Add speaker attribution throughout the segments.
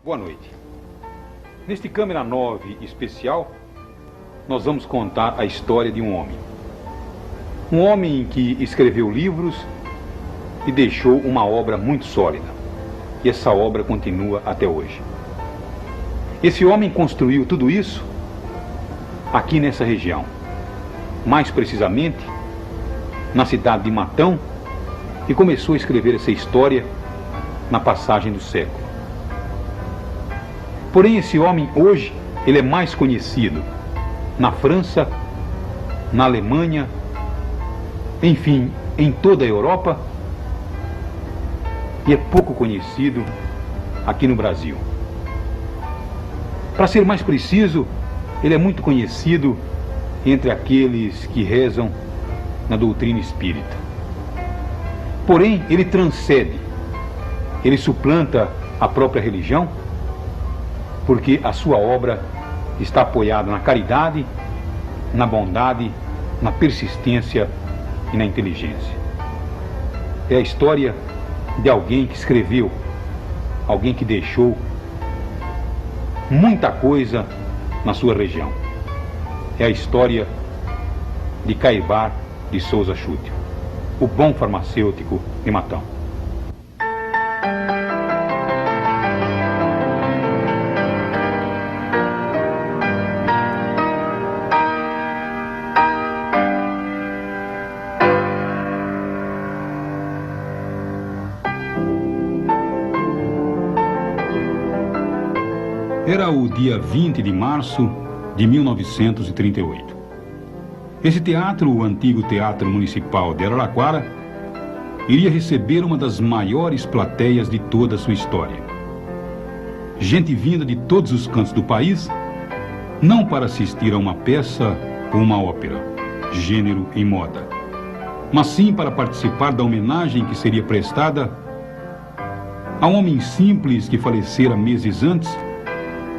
Speaker 1: Boa noite. Neste Câmera 9 especial, nós vamos contar a história de um homem. Um homem que escreveu livros e deixou uma obra muito sólida. E essa obra continua até hoje. Esse homem construiu tudo isso aqui nessa região. Mais precisamente, na cidade de Matão, e começou a escrever essa história na passagem do século. Porém, esse homem hoje, ele é mais conhecido na França, na Alemanha, enfim, em toda a Europa, e é pouco conhecido aqui no Brasil. Para ser mais preciso, ele é muito conhecido entre aqueles que rezam na doutrina espírita. Porém, ele transcende, ele suplanta a própria religião, porque a sua obra está apoiada na caridade, na bondade, na persistência e na inteligência. É a história de alguém que escreveu, alguém que deixou muita coisa na sua região. É a história de Cairbar de Souza Chútil, o bom farmacêutico de Matão. Era o dia 20 de março de 1938. Esse teatro, o antigo Teatro Municipal de Araraquara, iria receber uma das maiores plateias de toda a sua história. Gente vinda de todos os cantos do país, não para assistir a uma peça ou uma ópera, gênero e moda, mas sim para participar da homenagem que seria prestada a um homem simples que falecera meses antes,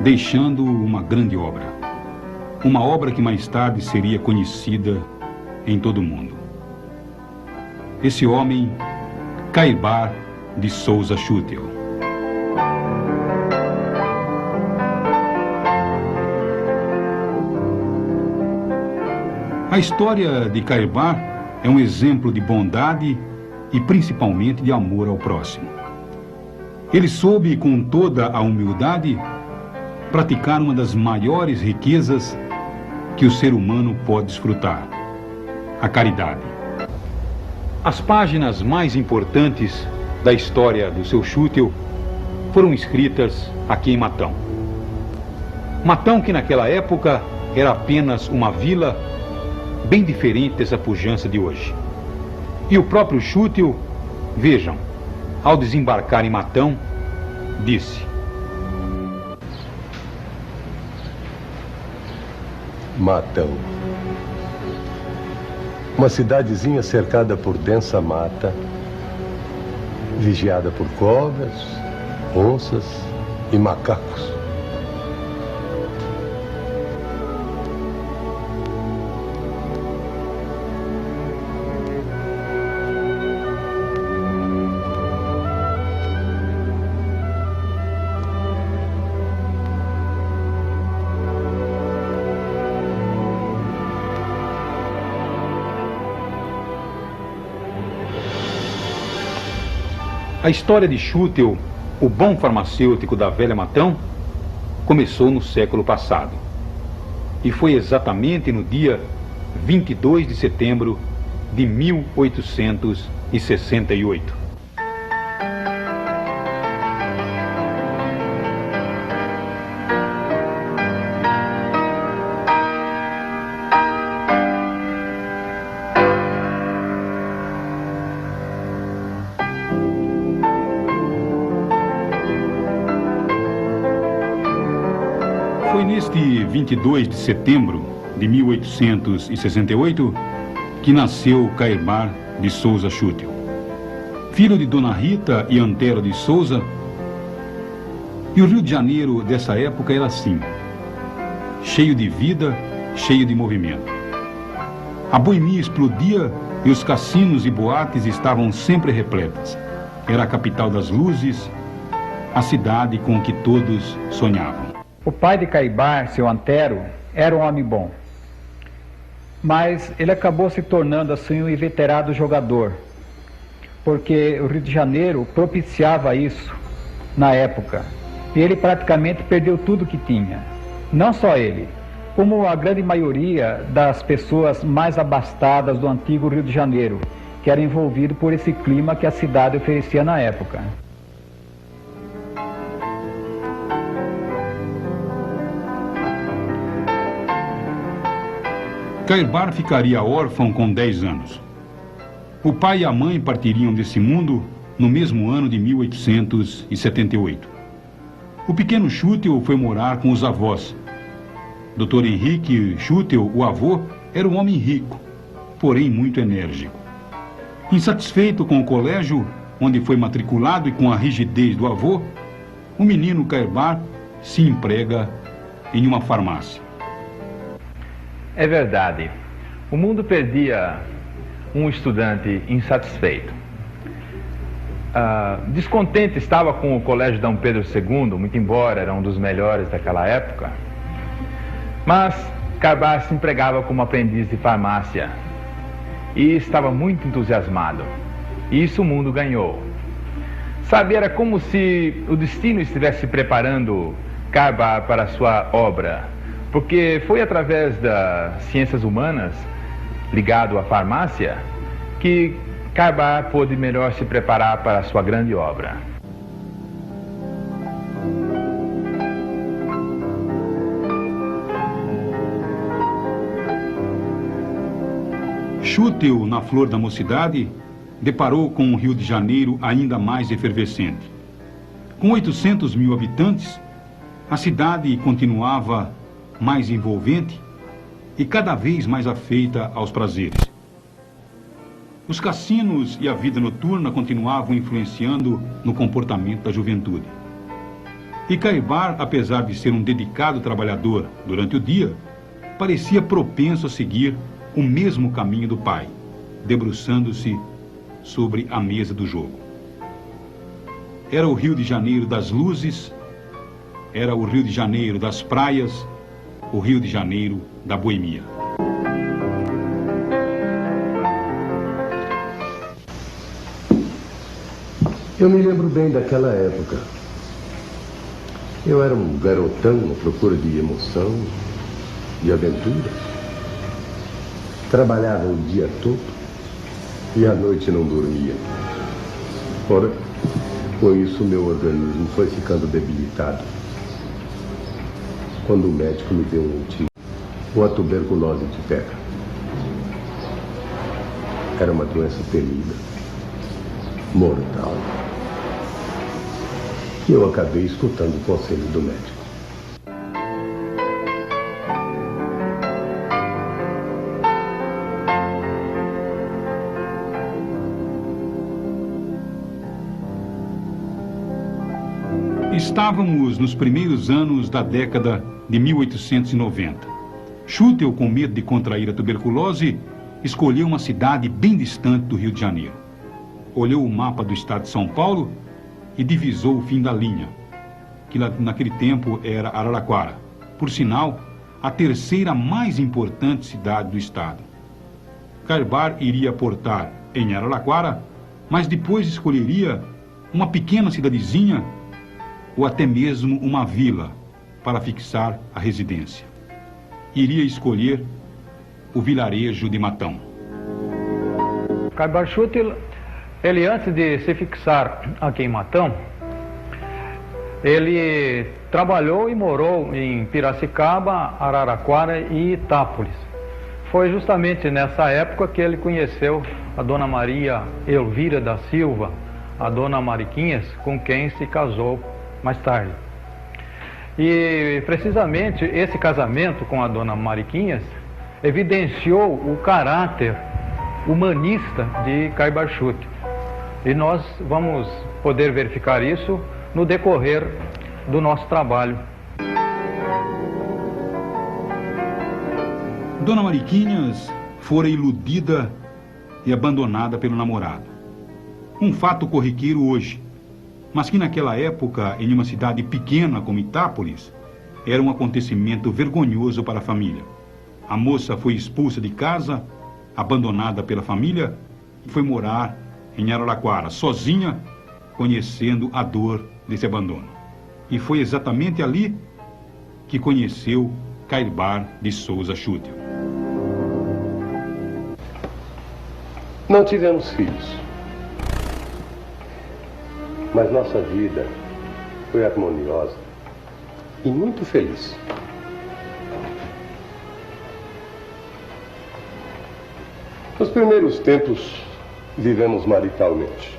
Speaker 1: deixando uma grande obra. Uma obra que mais tarde seria conhecida em todo o mundo. Esse homem, Cairbar de Souza Chútil. A história de Cairbar é um exemplo de bondade e principalmente de amor ao próximo. Ele soube, com toda a humildade, praticar uma das maiores riquezas que o ser humano pode desfrutar: a caridade. As páginas mais importantes da história do seu Chútil foram escritas aqui em Matão. Matão, que naquela época era apenas uma vila bem diferente dessa pujança de hoje. E o próprio Chútil, vejam, ao desembarcar em Matão, disse:
Speaker 2: Matão. Uma cidadezinha cercada por densa mata, vigiada por cobras, onças e macacos.
Speaker 1: A história de Chútil, o bom farmacêutico da velha Matão, começou no século passado. E foi exatamente no dia 22 de setembro de 1868. Foi neste 22 de setembro de 1868 que nasceu Cairbar de Souza Chútil. Filho de Dona Rita e Antero de Souza. E o Rio de Janeiro dessa época era assim, cheio de vida, cheio de movimento. A boemia explodia e os cassinos e boates estavam sempre repletas. Era a capital das luzes, a cidade com que todos sonhavam.
Speaker 3: O pai de Caibar, seu Antero, era um homem bom, mas ele acabou se tornando assim um inveterado jogador, porque o Rio de Janeiro propiciava isso na época, e ele praticamente perdeu tudo que tinha. Não só ele, como a grande maioria das pessoas mais abastadas do antigo Rio de Janeiro, que era envolvido por esse clima que a cidade oferecia na época.
Speaker 1: Caibar ficaria órfão com 10 anos. O pai e a mãe partiriam desse mundo no mesmo ano de 1878. O pequeno Schutel foi morar com os avós. Dr. Henrique Schutel, o avô, era um homem rico, porém muito enérgico. Insatisfeito com o colégio, onde foi matriculado e com a rigidez do avô, o menino Caibar se emprega em uma farmácia.
Speaker 4: É verdade. O mundo perdia um estudante insatisfeito. Descontente estava com o Colégio Dom Pedro II, muito embora era um dos melhores daquela época. Mas Caibar se empregava como aprendiz de farmácia e estava muito entusiasmado. E isso o mundo ganhou. Sabe, era como se o destino estivesse preparando Caibar para a sua obra. Porque foi através das ciências humanas, ligado à farmácia, que Caibar pôde melhor se preparar para a sua grande obra.
Speaker 1: Schutel, na flor da mocidade, deparou com um Rio de Janeiro ainda mais efervescente. Com 800 mil habitantes, a cidade continuava mais envolvente e cada vez mais afeita aos prazeres. Os cassinos e a vida noturna continuavam influenciando no comportamento da juventude. E Caibar, apesar de ser um dedicado trabalhador durante o dia, parecia propenso a seguir o mesmo caminho do pai, debruçando-se sobre a mesa do jogo. Era o Rio de Janeiro das luzes, era o Rio de Janeiro das praias, o Rio de Janeiro da boemia.
Speaker 2: Eu me lembro bem daquela época. Eu era um garotão à procura de emoção, de aventura. Trabalhava o dia todo e à noite não dormia. Ora, com isso meu organismo foi ficando debilitado. Quando o médico me deu um notícia, a tuberculose te pega. Era uma doença temida, mortal. E eu acabei escutando o conselho do médico.
Speaker 1: Estávamos nos primeiros anos da década de 1890. Schutel, com medo de contrair a tuberculose, escolheu uma cidade bem distante do Rio de Janeiro. Olhou o mapa do estado de São Paulo e divisou o fim da linha, que naquele tempo era Araraquara, por sinal, a terceira mais importante cidade do estado. Caibar iria aportar em Araraquara, mas depois escolheria uma pequena cidadezinha ou até mesmo uma vila para fixar a residência. Iria escolher o vilarejo de Matão.
Speaker 3: Caibar Schutel, ele antes de se fixar aqui em Matão, ele trabalhou e morou em Piracicaba, Araraquara e Itápolis. Foi justamente nessa época que ele conheceu a dona Maria Elvira da Silva, a dona Mariquinhas, com quem se casou mais tarde. E precisamente esse casamento com a dona Mariquinhas evidenciou o caráter humanista de Caibar Schutel. E nós vamos poder verificar isso no decorrer do nosso trabalho.
Speaker 1: Dona Mariquinhas fora iludida e abandonada pelo namorado. Um fato corriqueiro hoje. mas que naquela época, em uma cidade pequena como Itápolis, era um acontecimento vergonhoso para a família. A moça foi expulsa de casa, abandonada pela família, e foi morar em Araraquara, sozinha, conhecendo a dor desse abandono. E foi exatamente ali que conheceu Cairbar de Souza Schuttel.
Speaker 2: Não tivemos filhos, mas nossa vida foi harmoniosa e muito feliz. Nos primeiros tempos, vivemos maritalmente.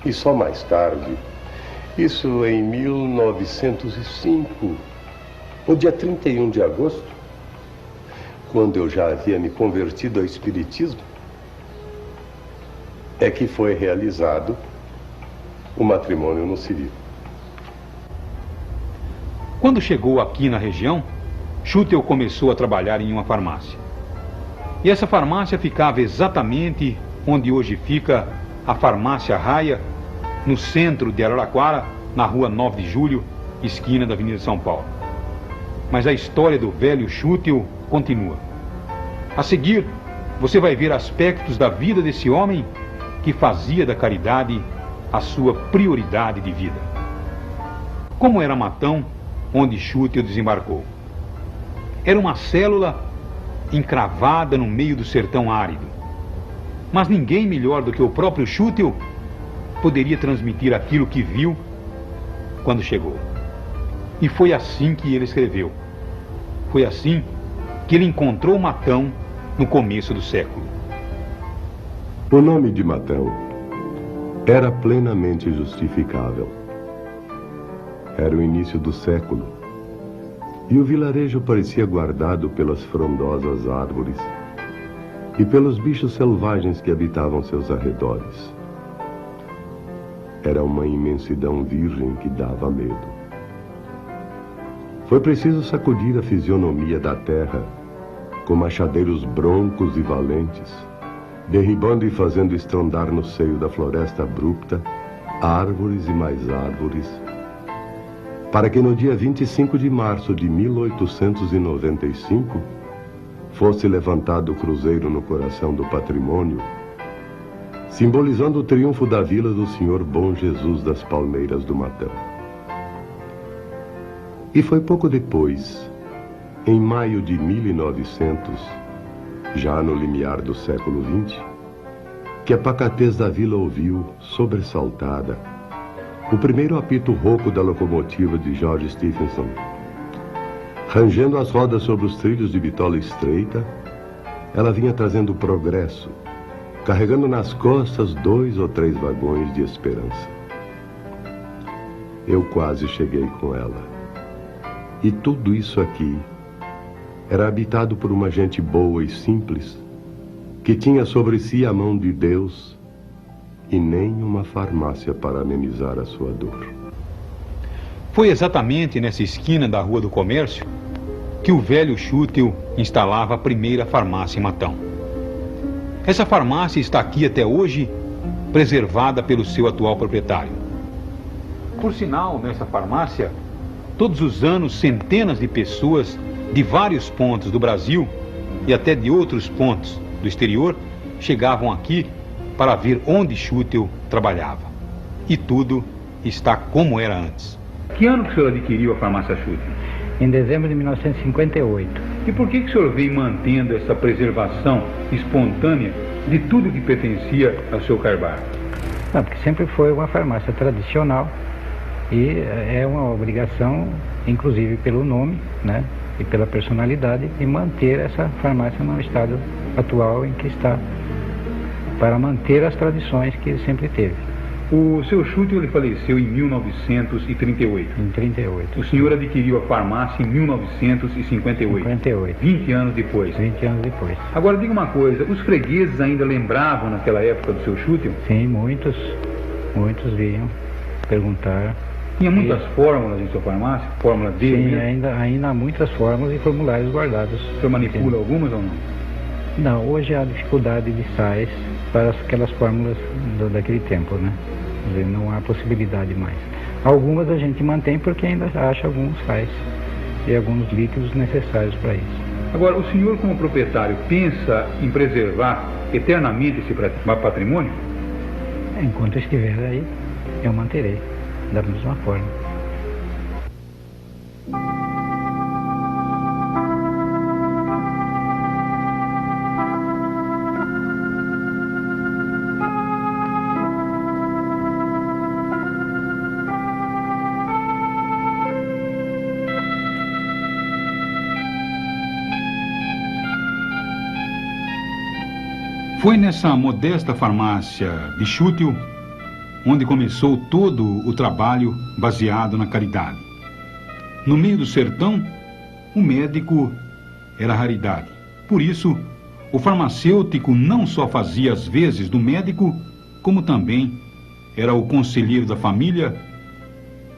Speaker 2: E só mais tarde, isso em 1905, no dia 31 de agosto, quando eu já havia me convertido ao espiritismo, é que foi realizado o matrimônio no civil.
Speaker 1: Quando chegou aqui na região, Schuttel começou a trabalhar em uma farmácia. E essa farmácia ficava exatamente onde hoje fica a Farmácia Raia, no centro de Araraquara, na rua 9 de Julho, esquina da Avenida São Paulo. Mas a história do velho Schuttel continua. A seguir, você vai ver aspectos da vida desse homem que fazia da caridade a sua prioridade de vida. Como era Matão, onde Schuttel desembarcou? Era uma célula encravada no meio do sertão árido. Mas ninguém melhor do que o próprio Schuttel poderia transmitir aquilo que viu quando chegou. E foi assim que ele escreveu. Foi assim que ele encontrou Matão no começo do século.
Speaker 2: O nome de Matão era plenamente justificável. Era o início do século e o vilarejo parecia guardado pelas frondosas árvores e pelos bichos selvagens que habitavam seus arredores. Era uma imensidão virgem que dava medo. Foi preciso sacudir a fisionomia da terra com machadeiros broncos e valentes, derribando e fazendo estrondar no seio da floresta abrupta árvores e mais árvores, para que no dia 25 de março de 1895 fosse levantado o cruzeiro no coração do patrimônio, simbolizando o triunfo da vila do Senhor Bom Jesus das Palmeiras do Matão. E foi pouco depois, em maio de 1900, já no limiar do século XX, que a pacatez da vila ouviu, sobressaltada, o primeiro apito rouco da locomotiva de George Stephenson. Rangendo as rodas sobre os trilhos de bitola estreita, ela vinha trazendo progresso, carregando nas costas 2 ou 3 vagões de esperança. Eu quase cheguei com ela. E tudo isso aqui era habitado por uma gente boa e simples, que tinha sobre si a mão de Deus e nem uma farmácia para amenizar a sua dor.
Speaker 1: Foi exatamente nessa esquina da Rua do Comércio que o velho Schuttel instalava a primeira farmácia em Matão. Essa farmácia está aqui até hoje, preservada pelo seu atual proprietário. Por sinal, nessa farmácia, todos os anos, centenas de pessoas de vários pontos do Brasil e até de outros pontos do exterior chegavam aqui para ver onde Schuttel trabalhava. E tudo está como era antes. Que ano que o senhor adquiriu a farmácia Schuttel?
Speaker 5: Em dezembro de 1958.
Speaker 1: E por que o senhor veio mantendo essa preservação espontânea de tudo que pertencia ao seu Cairbar?
Speaker 5: Não, porque sempre foi uma farmácia tradicional e é uma obrigação, inclusive pelo nome, né, e pela personalidade, de manter essa farmácia no estado atual em que está, para manter as tradições que ele sempre teve.
Speaker 1: O seu Schuttel, ele faleceu em 1938.
Speaker 5: Em 38.
Speaker 1: O senhor adquiriu a farmácia em 1958.
Speaker 5: 58.
Speaker 1: 20 anos depois.
Speaker 5: 20 anos depois.
Speaker 1: Agora, diga uma coisa, os fregueses ainda lembravam naquela época do seu Schuttel?
Speaker 5: Sim, muitos vinham perguntar.
Speaker 1: Tinha muitas fórmulas em sua farmácia? Fórmula D?
Speaker 5: Sim, ainda há muitas fórmulas e formulários guardados.
Speaker 1: O senhor manipula algumas ou não?
Speaker 5: Não, hoje há dificuldade de sais para aquelas fórmulas daquele tempo, né? Quer dizer, não há possibilidade mais. Algumas a gente mantém porque ainda acha alguns sais e alguns líquidos necessários para isso.
Speaker 1: Agora, o senhor, como proprietário, pensa em preservar eternamente esse patrimônio?
Speaker 5: Enquanto eu estiver aí, eu manterei da mesma forma.
Speaker 1: Foi nessa modesta farmácia de Schuttel onde começou todo o trabalho baseado na caridade. No meio do sertão, o médico era raridade. Por isso, o farmacêutico não só fazia as vezes do médico, como também era o conselheiro da família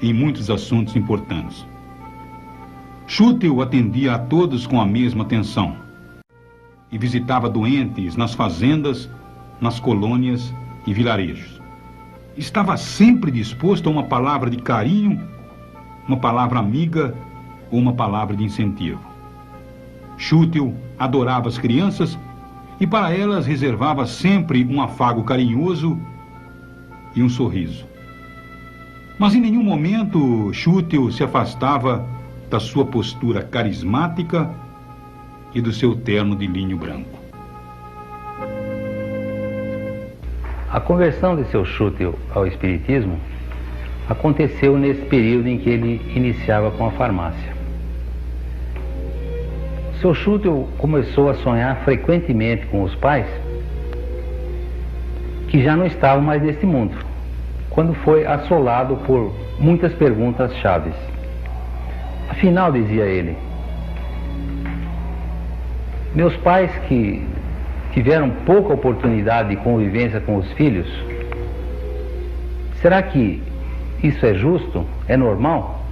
Speaker 1: em muitos assuntos importantes. Schuttel atendia a todos com a mesma atenção e visitava doentes nas fazendas, nas colônias e vilarejos. Estava sempre disposto a uma palavra de carinho, uma palavra amiga ou uma palavra de incentivo. Schuttel adorava as crianças e para elas reservava sempre um afago carinhoso e um sorriso. Mas em nenhum momento Schuttel se afastava da sua postura carismática e do seu terno de linho branco.
Speaker 6: A conversão de seu Schuttel ao espiritismo aconteceu nesse período em que ele iniciava com a farmácia. Seu Schuttel começou a sonhar frequentemente com os pais que já não estavam mais nesse mundo, quando foi assolado por muitas perguntas chaves. Afinal, dizia ele, meus pais que tiveram pouca oportunidade de convivência com os filhos, será que isso é justo? É normal?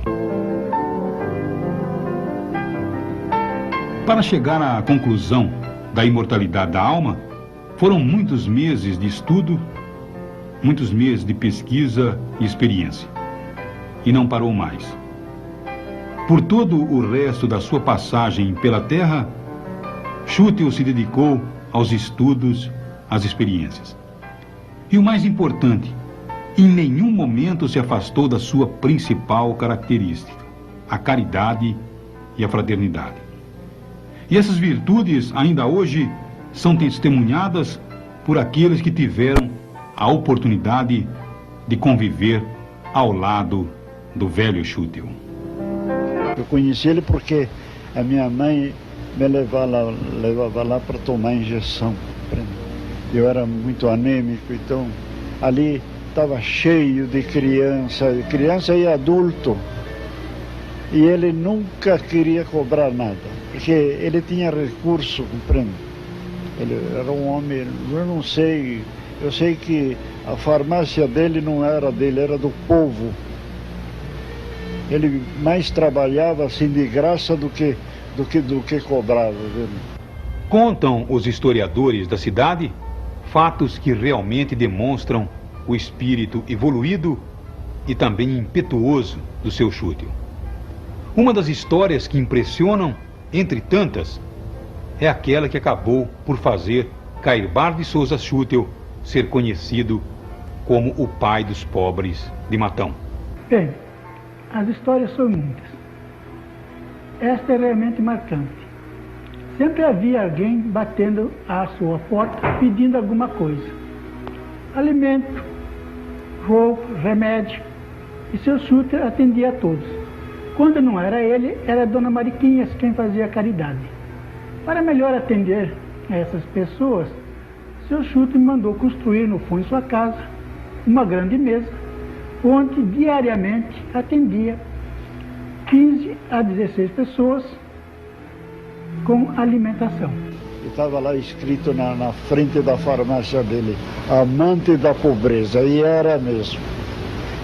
Speaker 1: Para chegar à conclusão da imortalidade da alma, foram muitos meses de estudo, muitos meses de pesquisa e experiência. E não parou mais. Por todo o resto da sua passagem pela Terra, Schuttel se dedicou aos estudos, às experiências. E o mais importante, em nenhum momento se afastou da sua principal característica, a caridade e a fraternidade. E essas virtudes, ainda hoje, são testemunhadas por aqueles que tiveram a oportunidade de conviver ao lado do velho Schuttel.
Speaker 7: Eu conheci ele porque a minha mãe me levava lá para tomar injeção. Eu era muito anêmico, então ali estava cheio de criança e adulto. E ele nunca queria cobrar nada, porque ele tinha recurso, compreende? Ele era um homem, eu sei que a farmácia dele não era dele, era do povo. Ele mais trabalhava assim de graça do que cobrava. Viu?
Speaker 1: Contam os historiadores da cidade fatos que realmente demonstram o espírito evoluído e também impetuoso do seu Schuttel. Uma das histórias que impressionam, entre tantas, é aquela que acabou por fazer Cairbar de Souza Schuttel ser conhecido como o pai dos pobres de Matão.
Speaker 8: Bem, as histórias são muitas. Esta é realmente marcante. Sempre havia alguém batendo à sua porta pedindo alguma coisa. Alimento, roupa, remédio. E seu Schuttel atendia a todos. Quando não era ele, era a dona Mariquinhas quem fazia a caridade. Para melhor atender a essas pessoas, seu Schuttel mandou construir no fundo de sua casa uma grande mesa, onde diariamente atendia 15 a 16 pessoas com alimentação.
Speaker 7: Estava lá escrito na frente da farmácia dele, amante da pobreza, e era mesmo.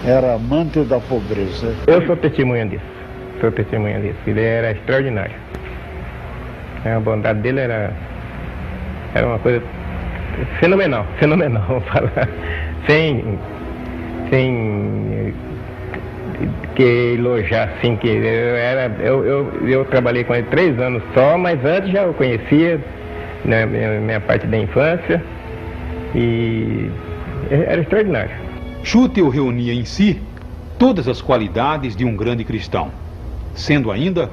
Speaker 7: Era amante da pobreza.
Speaker 9: Eu sou testemunha disso. Ele era extraordinário. A bondade dele era uma coisa fenomenal, vamos falar. sem que elogiar, assim, que eu trabalhei com ele 3 anos só, mas antes já o conhecia, na minha parte da infância, e era extraordinário.
Speaker 1: Schutel reunia em si todas as qualidades de um grande cristão, sendo ainda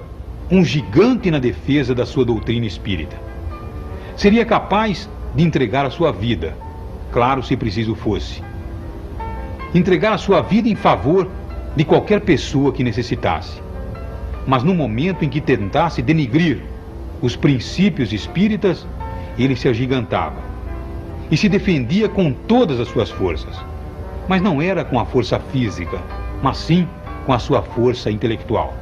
Speaker 1: um gigante na defesa da sua doutrina espírita. Seria capaz de entregar a sua vida, claro, se preciso fosse. Entregar a sua vida em favor de qualquer pessoa que necessitasse. Mas no momento em que tentasse denigrir os princípios espíritas, ele se agigantava e se defendia com todas as suas forças. Mas não era com a força física, mas sim com a sua força intelectual.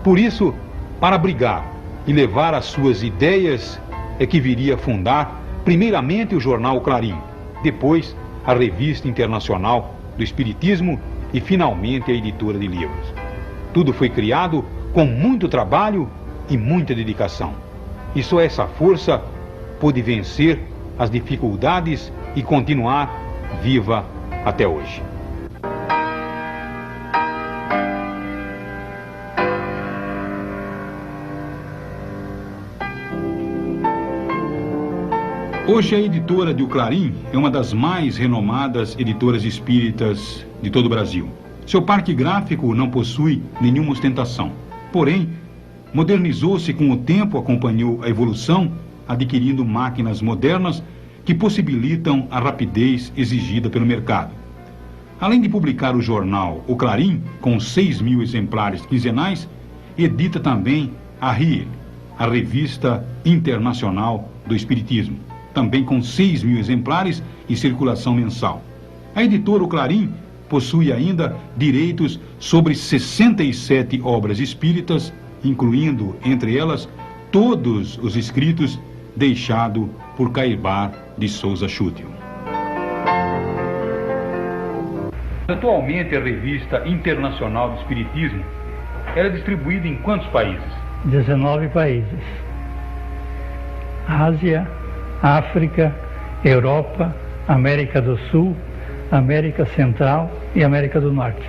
Speaker 1: Por isso, para abrigar e levar as suas ideias, é que viria a fundar primeiramente o jornal Clarim, depois a Revista Internacional do Espiritismo e finalmente a editora de livros. Tudo foi criado com muito trabalho e muita dedicação. E só essa força pôde vencer as dificuldades e continuar viva até hoje. Hoje a editora de O Clarim é uma das mais renomadas editoras espíritas de todo o Brasil. Seu parque gráfico não possui nenhuma ostentação. Porém, modernizou-se com o tempo, acompanhou a evolução, adquirindo máquinas modernas que possibilitam a rapidez exigida pelo mercado. Além de publicar o jornal O Clarim, com 6.000 exemplares quinzenais, edita também a RIE, a Revista Internacional do Espiritismo, também com 6.000 exemplares em circulação mensal. A editora O Clarim possui ainda direitos sobre 67 obras espíritas, incluindo, entre elas, todos os escritos deixados por Cairbar de Souza Schutel. Atualmente, a Revista Internacional do Espiritismo era distribuída em quantos países?
Speaker 8: 19 países. Ásia, África, Europa, América do Sul, América Central e América do Norte.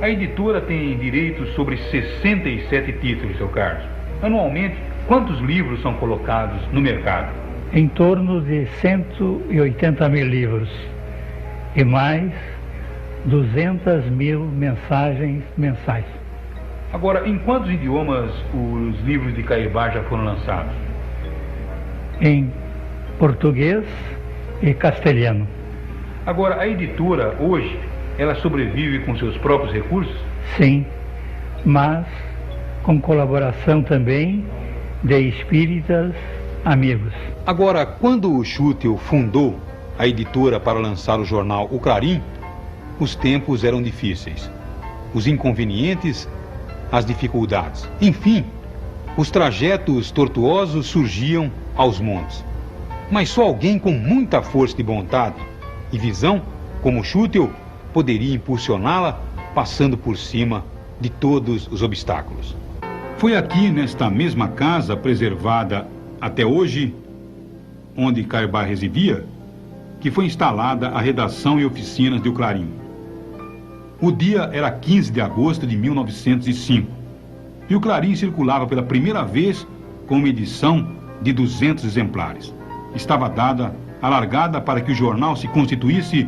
Speaker 1: A editora tem direitos sobre 67 títulos, seu Carlos. Anualmente, quantos livros são colocados no mercado?
Speaker 8: Em torno de 180 mil livros e mais 200 mil mensagens mensais.
Speaker 1: Agora, em quantos idiomas os livros de Cairbar já foram lançados?
Speaker 8: Em português e castelhano.
Speaker 1: Agora, a editora, hoje, ela sobrevive com seus próprios recursos?
Speaker 8: Sim, mas com colaboração também de espíritas amigos.
Speaker 1: Agora, quando o Schutel fundou a editora para lançar o jornal O Clarim, os tempos eram difíceis. Os inconvenientes, as dificuldades. Enfim, os trajetos tortuosos surgiam aos montes. Mas só alguém com muita força de vontade e visão, como Schutel, poderia impulsioná-la, passando por cima de todos os obstáculos. Foi aqui, nesta mesma casa, preservada até hoje, onde Cairbar residia, que foi instalada a redação e oficinas de O Clarim. O dia era 15 de agosto de 1905, e O Clarim circulava pela primeira vez com uma edição de 200 exemplares. Estava dada a largada para que o jornal se constituísse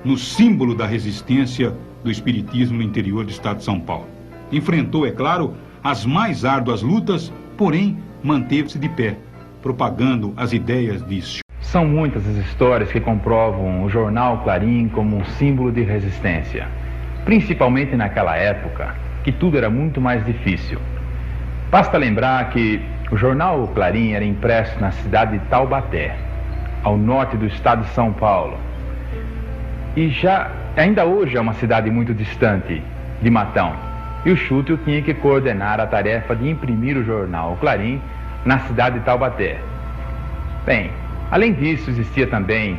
Speaker 1: no símbolo da resistência do espiritismo no interior do estado de São Paulo. Enfrentou, é claro, as mais árduas lutas, porém manteve-se de pé, propagando as ideias de...
Speaker 4: São muitas as histórias que comprovam o jornal Clarim como um símbolo de resistência, principalmente naquela época, que tudo era muito mais difícil. Basta lembrar que o jornal Clarim era impresso na cidade de Taubaté, ao norte do estado de São Paulo. E ainda hoje é uma cidade muito distante de Matão. E o Schutel tinha que coordenar a tarefa de imprimir o jornal Clarim na cidade de Taubaté. Bem, além disso, existia também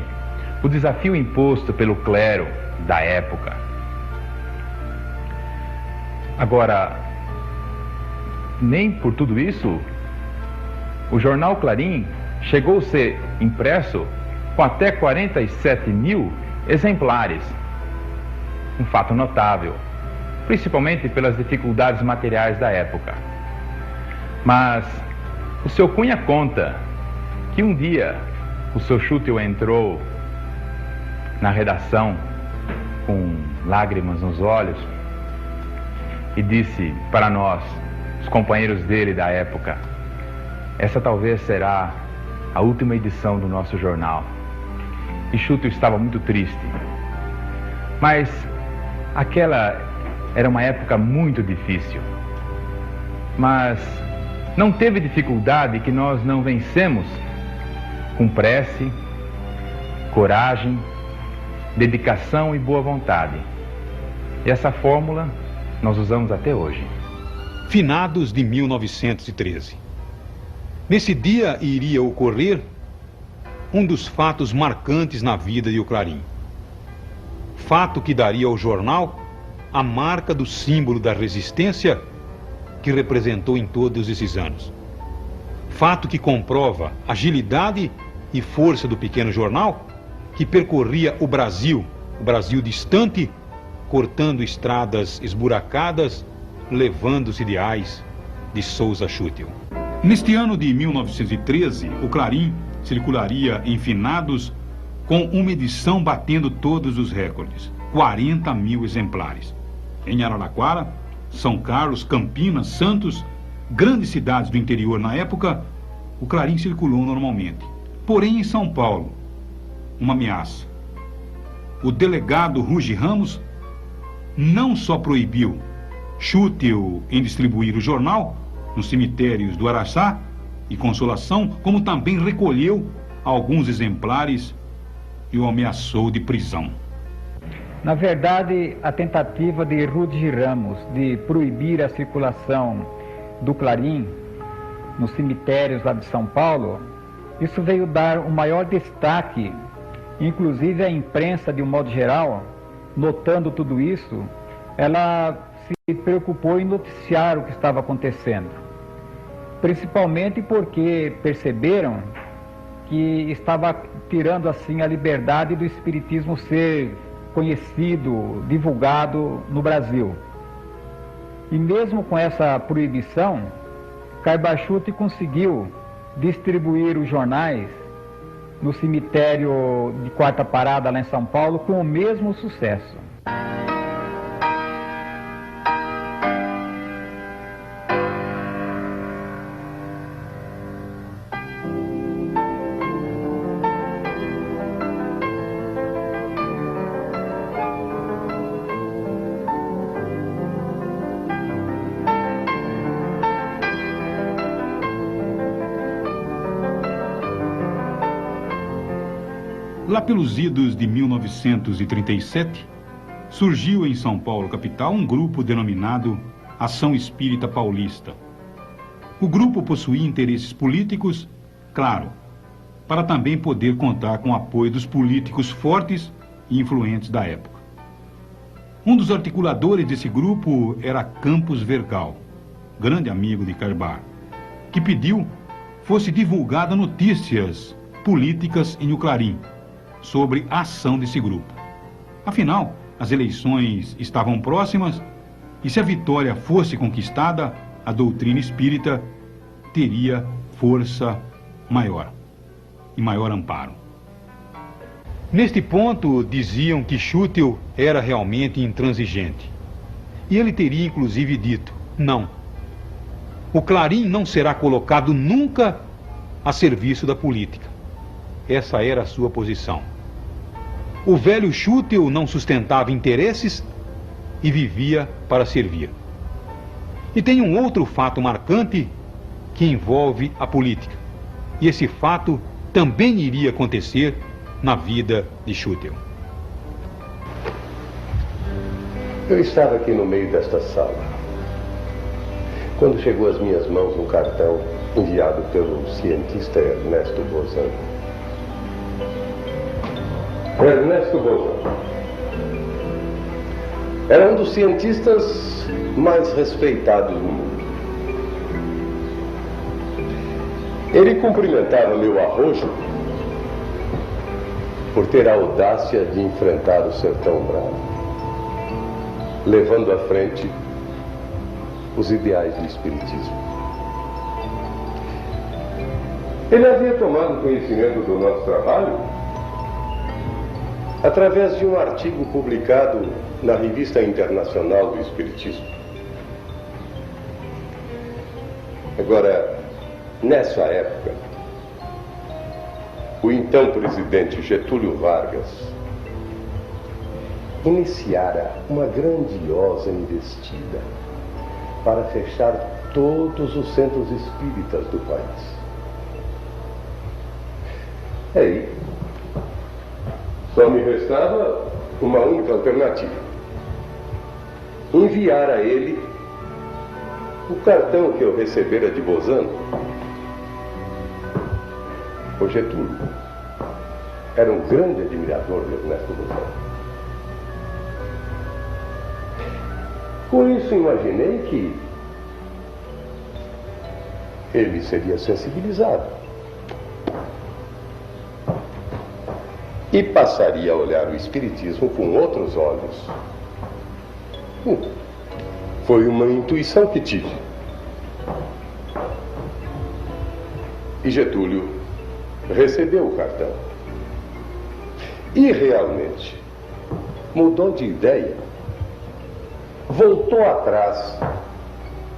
Speaker 4: o desafio imposto pelo clero da época. Agora, nem por tudo isso, o jornal Clarim chegou a ser impresso com até 47 mil exemplares um fato notável, principalmente pelas dificuldades materiais da época. Mas o seu Cunha conta que um dia o seu Schuttel entrou na redação com lágrimas nos olhos e disse para nós, os companheiros dele da época: essa talvez será a última edição do nosso jornal. E Schuttel estava muito triste. Mas aquela era uma época muito difícil. Mas não teve dificuldade que nós não vencemos com prece, coragem, dedicação e boa vontade. E essa fórmula nós usamos até hoje.
Speaker 1: Finados de 1913. Nesse dia iria ocorrer um dos fatos marcantes na vida de O Clarim. Fato que daria ao jornal a marca do símbolo da resistência que representou em todos esses anos. Fato que comprova a agilidade e força do pequeno jornal que percorria o Brasil distante, cortando estradas esburacadas, levando os ideais de Souza Schuttel. Neste ano de 1913, O Clarim circularia em finados com uma edição batendo todos os recordes, 40 mil exemplares. Em Araraquara, São Carlos, Campinas, Santos, grandes cidades do interior na época, O Clarim circulou normalmente. Porém, em São Paulo, uma ameaça. O delegado Ruge Ramos não só proibiu Schuttel em distribuir o jornal nos cemitérios do Araçá e Consolação, como também recolheu alguns exemplares e o ameaçou de prisão.
Speaker 5: Na verdade, a tentativa de Ruge Ramos de proibir a circulação do Clarim nos cemitérios lá de São Paulo, isso veio dar um maior destaque, inclusive a imprensa, de um modo geral, notando tudo isso, ela se preocupou em noticiar o que estava acontecendo, principalmente porque perceberam que estava tirando assim a liberdade do espiritismo ser conhecido, divulgado no Brasil. E mesmo com essa proibição, Carbachute conseguiu distribuir os jornais no cemitério de Quarta Parada, lá em São Paulo, com o mesmo sucesso.
Speaker 1: Lá pelos idos de 1937, surgiu em São Paulo, capital, um grupo denominado Ação Espírita Paulista. O grupo possuía interesses políticos, claro, para também poder contar com o apoio dos políticos fortes e influentes da época. Um dos articuladores desse grupo era Campos Vergal, grande amigo de Carbar, que pediu fosse divulgada notícias políticas em O Clarim sobre a ação desse grupo. Afinal, as eleições estavam próximas e se a vitória fosse conquistada, a doutrina espírita teria força maior e maior amparo. Neste ponto, diziam que Schuttel era realmente intransigente. E ele teria inclusive dito: não, o Clarim não será colocado nunca a serviço da política. Essa era a sua posição. O velho Schuttel não sustentava interesses e vivia para servir. E tem um outro fato marcante que envolve a política. E esse fato também iria acontecer na vida de Schuttel.
Speaker 2: Eu estava aqui no meio desta sala, quando chegou às minhas mãos um cartão enviado pelo cientista Ernesto Bozan. Ernesto Bozan era um dos cientistas mais respeitados do mundo. Ele cumprimentava meu arrojo por ter a audácia de enfrentar o sertão bravo. levando à frente os ideais do Espiritismo. Ele havia tomado conhecimento do nosso trabalho através de um artigo publicado na Revista Internacional do Espiritismo. Agora, nessa época, o então presidente Getúlio Vargas iniciara uma grandiosa investida para fechar todos os centros espíritas do país. Aí, só me restava uma única alternativa: enviar a ele o cartão que eu recebera de Bozano. O Getúlio era um grande admirador de Ernesto Bozano. Com isso, imaginei que ele seria sensibilizado e passaria a olhar o Espiritismo com outros olhos. Foi uma intuição que tive. E Getúlio recebeu o cartão. E realmente mudou de ideia. Voltou atrás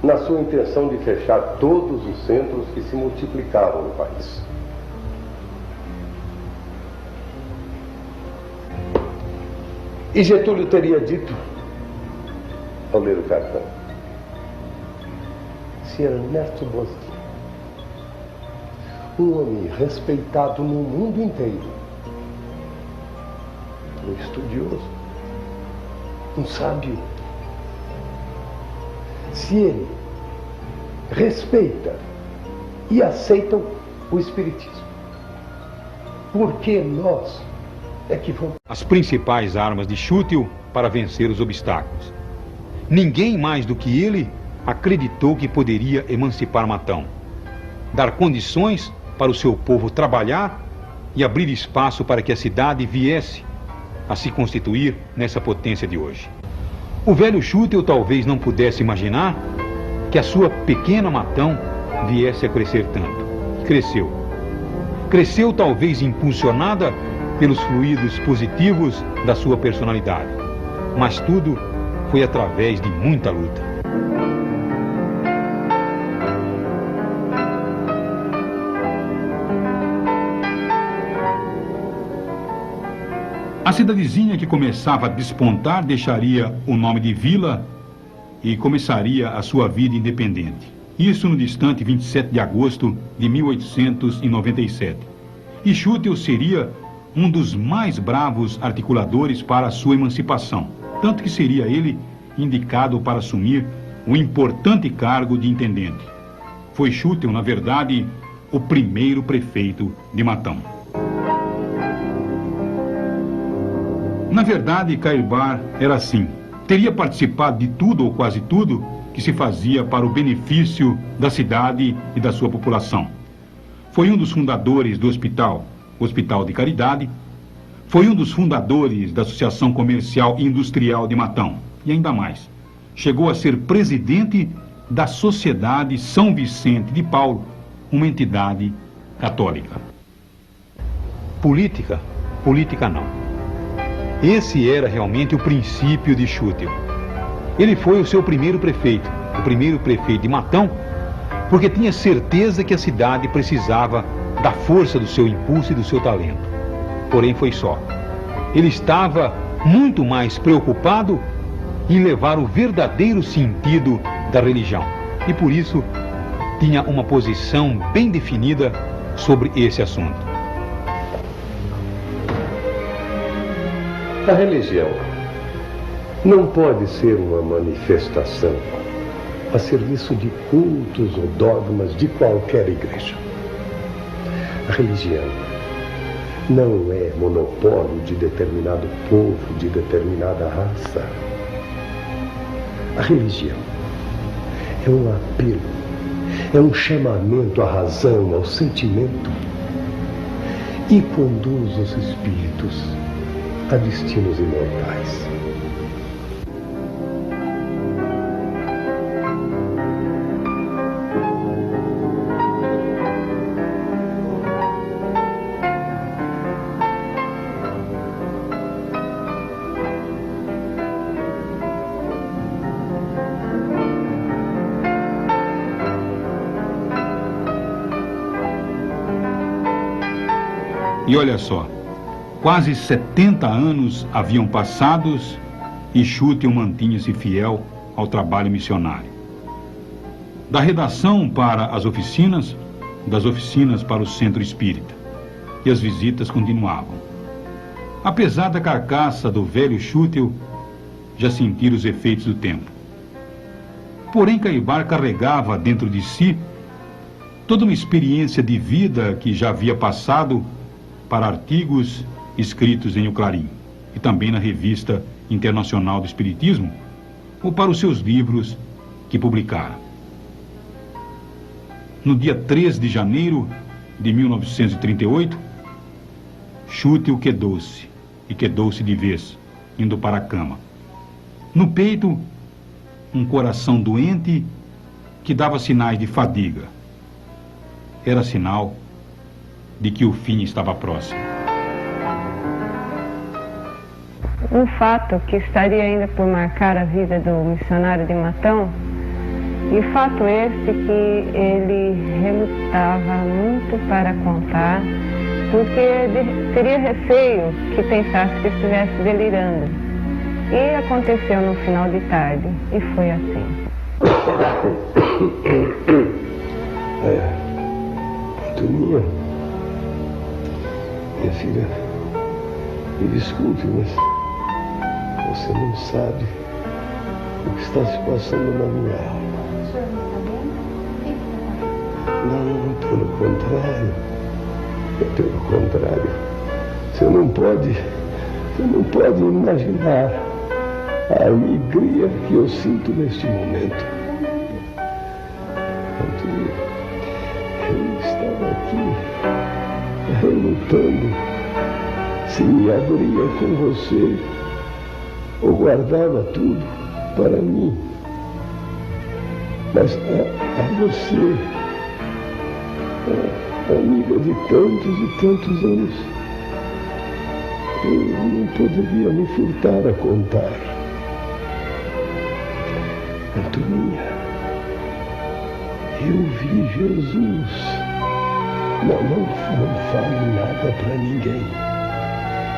Speaker 2: na sua intenção de fechar todos os centros que se multiplicavam no país. E Getúlio teria dito, ao ler o cartão, se Ernesto Bozano, um homem respeitado no mundo inteiro, um estudioso, um sábio, se ele respeita e aceita o Espiritismo, por que nós é que vamos...
Speaker 1: As principais armas de Schüttel para vencer os obstáculos. Ninguém mais do que ele acreditou que poderia emancipar Matão, dar condições para o seu povo trabalhar e abrir espaço para que a cidade viesse a se constituir nessa potência de hoje. O velho Schüttel talvez não pudesse imaginar que a sua pequena Matão viesse a crescer tanto. Cresceu. Cresceu talvez impulsionada pelos fluidos positivos da sua personalidade. Mas tudo foi através de muita luta. A cidadezinha que começava a despontar deixaria o nome de vila e começaria a sua vida independente. Isso no distante 27 de agosto de 1897. E Schüttel seria um dos mais bravos articuladores para a sua emancipação, tanto que seria ele indicado para assumir o importante cargo de intendente. Foi Schüttel, na verdade, o primeiro prefeito de Matão. Na verdade, Cairbar era assim. Teria participado de tudo ou quase tudo que se fazia para o benefício da cidade e da sua população. Foi um dos fundadores do Hospital de Caridade. Foi um dos fundadores da Associação Comercial e Industrial de Matão. E ainda mais, chegou a ser presidente da Sociedade São Vicente de Paulo, uma entidade católica. Política não. Esse era realmente o princípio de Schüttel. Ele foi o seu primeiro prefeito, o primeiro prefeito de Matão, porque tinha certeza que a cidade precisava da força do seu impulso e do seu talento. Porém, foi só. Ele estava muito mais preocupado em levar o verdadeiro sentido da religião. E por isso, tinha uma posição bem definida sobre esse assunto.
Speaker 2: A religião não pode ser uma manifestação a serviço de cultos ou dogmas de qualquer igreja. A religião não é monopólio de determinado povo, de determinada raça. A religião é um apelo, é um chamamento à razão, ao sentimento, e conduz os espíritos a destinos imortais.
Speaker 1: E olha só, quase 70 anos haviam passados e Schüttel mantinha-se fiel ao trabalho missionário. Da redação para as oficinas, das oficinas para o centro espírita. E as visitas continuavam. Apesar da carcaça do velho Schüttel já sentir os efeitos do tempo. Porém, Caibar carregava dentro de si toda uma experiência de vida que já havia passado para artigos escritos em O Clarim e também na Revista Internacional do Espiritismo ou para os seus livros que publicara. No dia 3 de janeiro de 1938, Schüttel quedou-se, e quedou-se de vez, indo para a cama. No peito, um coração doente que dava sinais de fadiga. Era sinal de que o fim estava próximo.
Speaker 10: Um fato que estaria ainda por marcar a vida do missionário de Matão, e fato esse que ele relutava muito para contar, porque teria receio que pensasse que estivesse delirando. E aconteceu no final de tarde, e foi assim.
Speaker 11: Toninha, minha filha, me desculpe, mas você não sabe o que está se passando na minha alma.
Speaker 12: O senhor não está bem?
Speaker 11: Não, pelo contrário. Pelo contrário. Você não pode imaginar a alegria que eu sinto neste momento. Antônio, eu estava aqui relutando se me abria com você ou guardava tudo para mim. Mas a você, amiga de tantos e tantos anos, eu não poderia me furtar a contar. Antoninha, eu vi Jesus. Não fale nada para ninguém,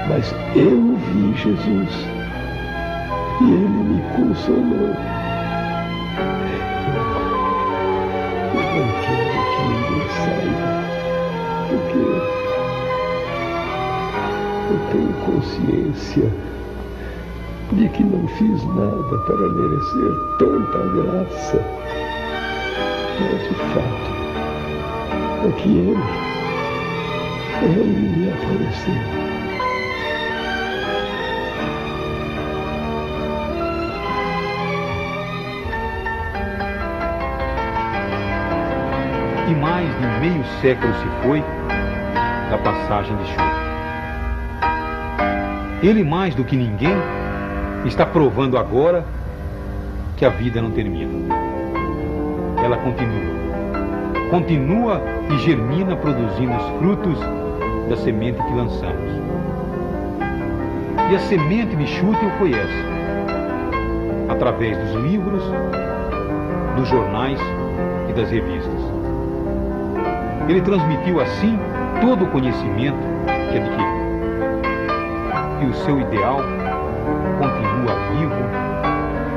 Speaker 11: mas eu vi Jesus e ele me consolou. Eu não quero que ninguém saiba, porque eu tenho consciência de que não fiz nada para merecer tanta graça. Mas o fato é que ele me apareceu.
Speaker 1: E mais de meio século se foi da passagem de Schüttel. Ele, mais do que ninguém, está provando agora que a vida não termina. Ela continua e germina, produzindo os frutos da semente que lançamos. E a semente de Schüttel foi essa, através dos livros, dos jornais e das revistas. Ele transmitiu assim todo o conhecimento que adquiriu. E o seu ideal continua vivo,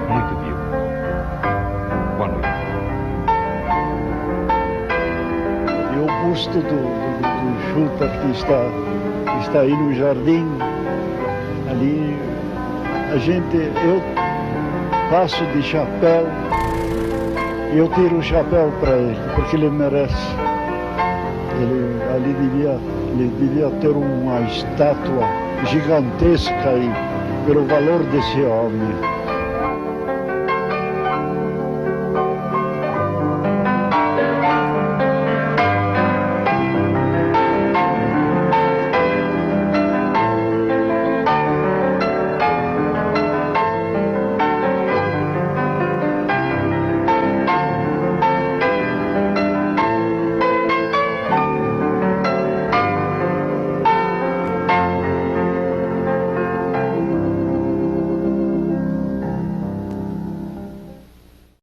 Speaker 1: muito vivo. Boa noite.
Speaker 7: E o busto do Schüttel que está aí no jardim, ali, eu passo de chapéu e eu tiro o chapéu para ele, porque ele merece. Ele devia ter uma estátua gigantesca aí, pelo valor desse homem.